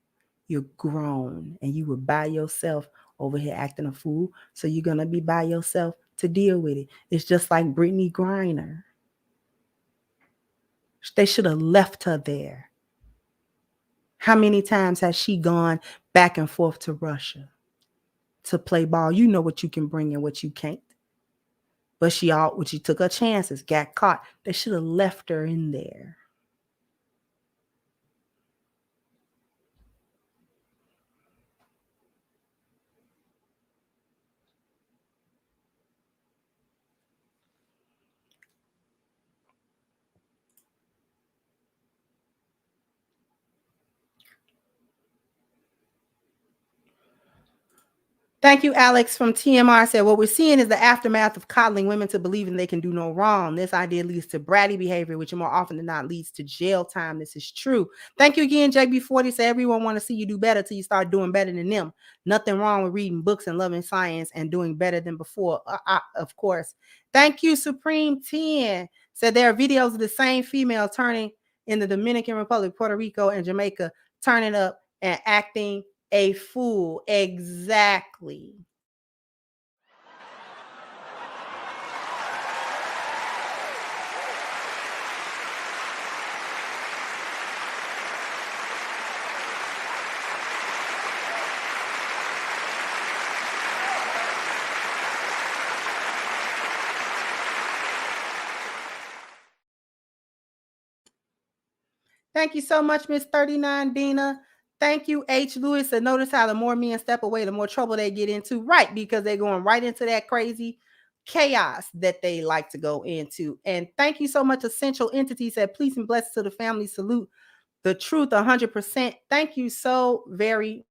You're grown and you were by yourself over here acting a fool. So you're going to be by yourself to deal with it. It's just like Brittany Griner. They should have left her there. How many times has she gone back and forth to Russia to play ball? You know what you can bring and what you can't. But she took her chances, got caught. They should have left her in there. Thank you, Alex from TMR said, what we're seeing is the aftermath of coddling women to believing they can do no wrong. This idea leads to bratty behavior, which more often than not leads to jail time. This is true. Thank you again, JB40 said, everyone want to see you do better till you start doing better than them. Nothing wrong with reading books and loving science and doing better than before. Of course. Thank you, Supreme 10 said there are videos of the same female turning in the Dominican Republic, Puerto Rico, and Jamaica, turning up and acting a fool. Exactly. Thank you so much, Miss 39 Dina. Thank you, H. Lewis. And notice how the more men step away, the more trouble they get into. Right, because they're going right into that crazy chaos that they like to go into. And thank you so much, Essential Entity said, peace and blessings to the family. Salute the truth 100%. Thank you so very.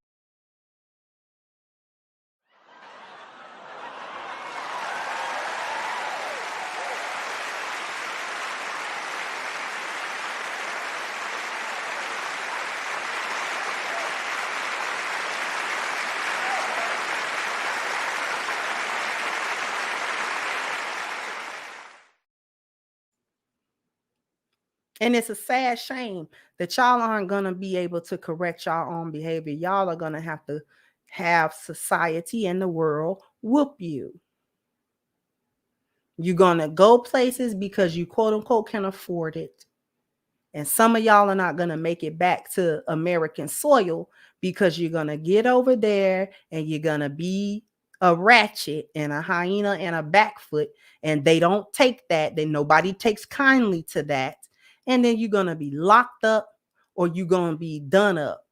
And it's a sad shame that y'all aren't going to be able to correct y'all own behavior. Y'all are going to have society and the world whoop you. You're going to go places because you quote unquote can afford it. And some of y'all are not going to make it back to American soil because you're going to get over there and you're going to be a ratchet and a hyena and a backfoot. And they don't take that. Then nobody takes kindly to that. And then you're going to be locked up or you're going to be done up.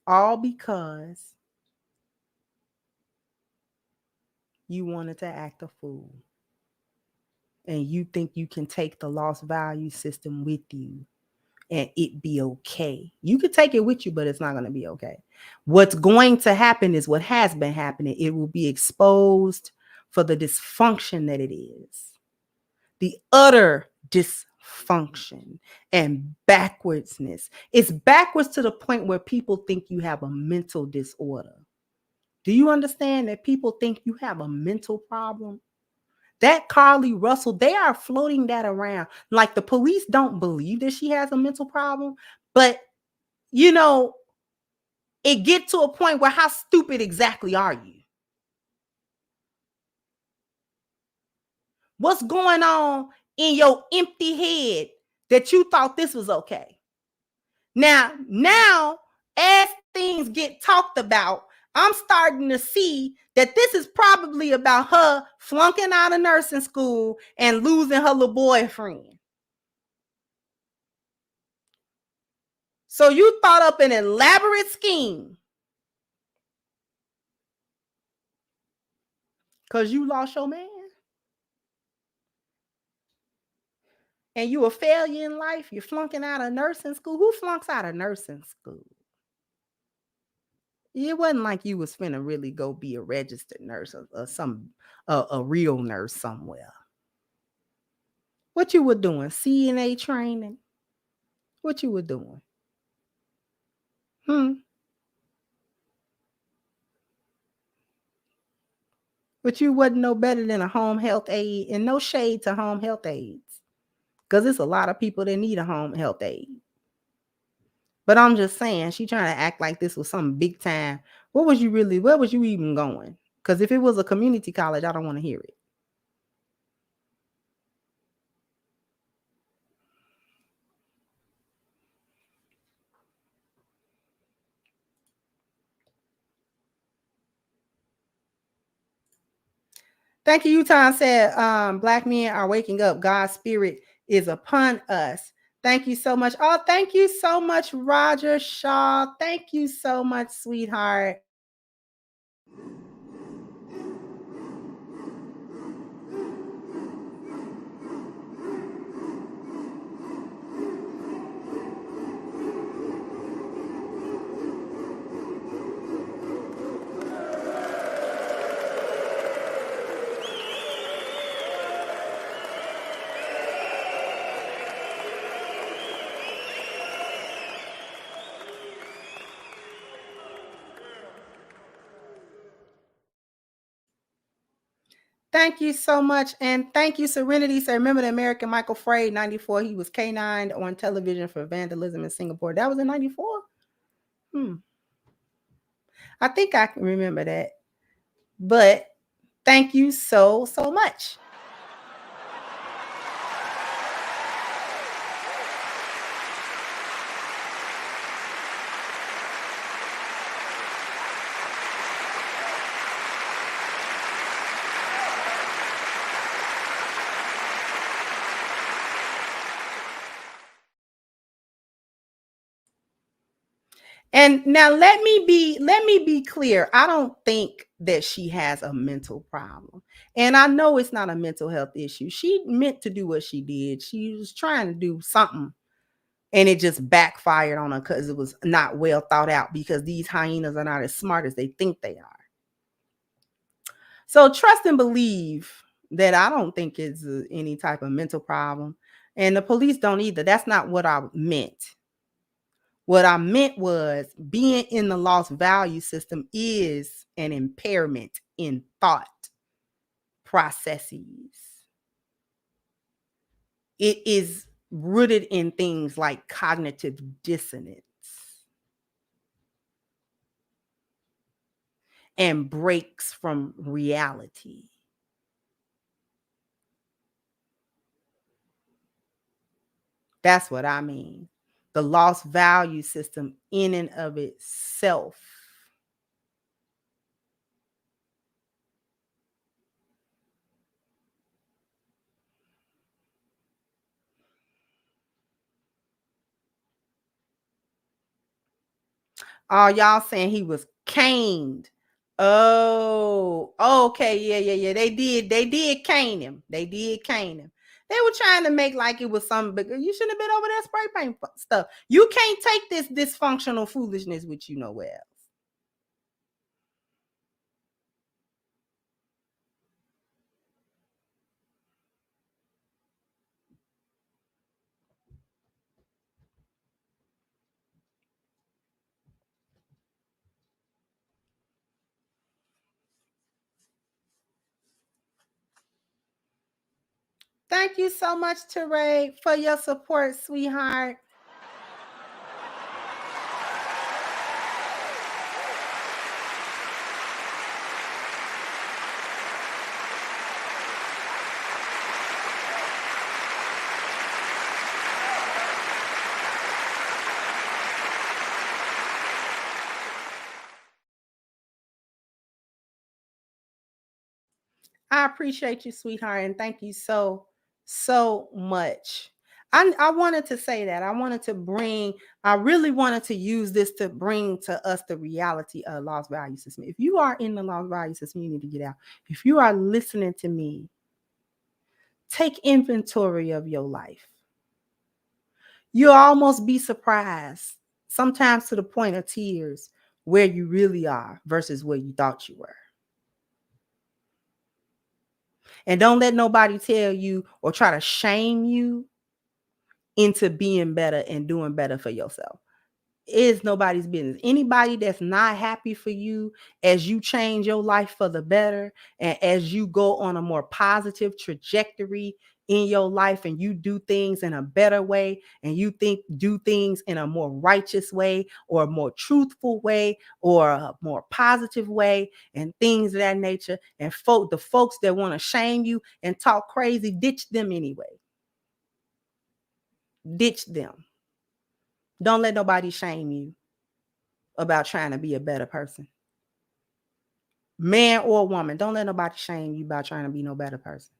All because you wanted to act a fool. And you think you can take the lost value system with you and it be okay. You could take it with you, but it's not going to be okay. What's going to happen is what has been happening. It will be exposed for the dysfunction that it is. The utter dysfunction and backwardsness. It's backwards to the point where people think you have a mental disorder. Do you understand that people think you have a mental problem? That Carly Russell, they are floating that around. Like the police don't believe that she has a mental problem, but you know, it get to a point where how stupid exactly are you? What's going on in your empty head that you thought this was okay? Now, as things get talked about, I'm starting to see that this is probably about her flunking out of nursing school and losing her little boyfriend. So you thought up an elaborate scheme because you lost your man and you a failure in life. You're flunking out of nursing school. Who flunks out of nursing school? It wasn't like you was finna really go be a registered nurse or some a real nurse somewhere. What you were doing? CNA training? What you were doing? But you wasn't no better than a home health aide, and no shade to home health aides, because it's a lot of people that need a home health aide. But I'm just saying, she trying to act like this was some big time. Where was you even going? Because if it was a community college, I don't want to hear it. Thank you. Utah said, Black men are waking up. God's spirit is upon us. Thank you so much. Oh, thank you so much, Roger Shaw. Thank you so much, sweetheart. Thank you so much. And thank you, Serenity. So remember the American Michael Frey, 94. He was K9 on television for vandalism in Singapore. That was in 94? I think I can remember that. But thank you so much. And now let me be clear. I don't think that she has a mental problem. And I know it's not a mental health issue. She meant to do what she did. She was trying to do something and it just backfired on her because it was not well thought out, because these hyenas are not as smart as they think they are. So trust and believe that I don't think it's any type of mental problem. And the police don't either. That's not what I meant. What I meant was being in the lost value system is an impairment in thought processes. It is rooted in things like cognitive dissonance and breaks from reality. That's what I mean. The lost value system in and of itself. Oh, y'all saying he was caned. Oh, okay. Yeah. They did cane him. They did cane him. They were trying to make like it was something bigger. You shouldn't have been over there spray paint stuff. You can't take this dysfunctional foolishness with you nowhere else. Thank you so much, Teray, for your support, sweetheart. I appreciate you, sweetheart, and thank you so much. I wanted to say that. I really wanted to use this to bring to us the reality of lost value system. If you are in the lost value system, you need to get out. If you are listening to me, take inventory of your life. You'll almost be surprised, sometimes to the point of tears, where you really are versus where you thought you were. And don't let nobody tell you or try to shame you into being better and doing better for yourself. It's nobody's business. Anybody that's not happy for you as you change your life for the better and as you go on a more positive trajectory in your life and you do things in a better way and you do things in a more righteous way or a more truthful way or a more positive way and things of that nature, and the folks that want to shame you and talk crazy, ditch them anyway. Ditch them. Don't let nobody shame you about trying to be a better person. Man or woman, don't let nobody shame you about trying to be no better person.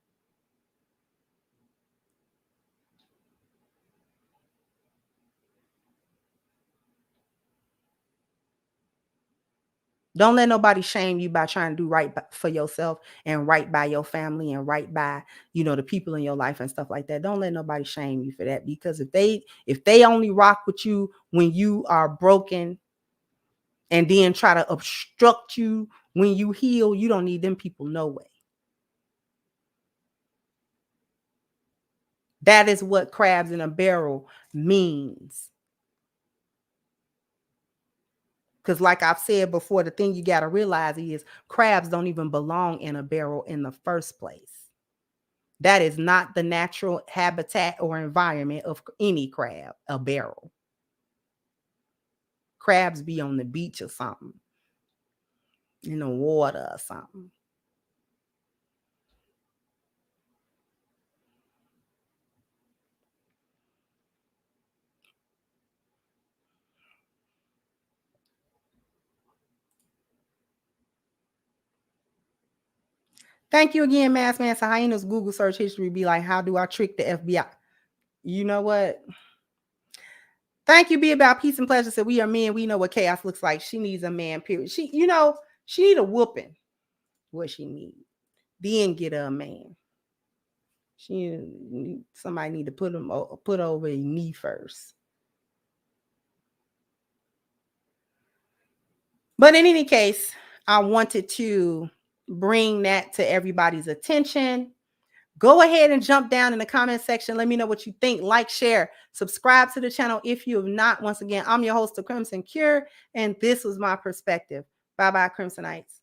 Don't let nobody shame you by trying to do right for yourself and right by your family and right by, the people in your life and stuff like that. Don't let nobody shame you for that, because if they only rock with you when you are broken and then try to obstruct you when you heal, you don't need them people no way. That is what crabs in a barrel means. Because like I've said before, the thing you got to realize is crabs don't even belong in a barrel in the first place. That is not the natural habitat or environment of any crab, a barrel. Crabs be on the beach or something, in the water or something. Thank you again, Mass Man. So hyenas Google search history be like, how do I trick the FBI? You know what? Thank you, Be About Peace and Pleasure. Said we are men. We know what chaos looks like. She needs a man, period. She need a whooping. What she need. Then get her a man. Somebody need to put over a knee first. But in any case, I wanted to bring that to everybody's attention. Go ahead and jump down in the comment section. Let me know what you think. Like, share, subscribe to the channel if you have not. Once again, I'm your host, The Crimson Cure, and this was my perspective. Bye-bye, Crimsonites.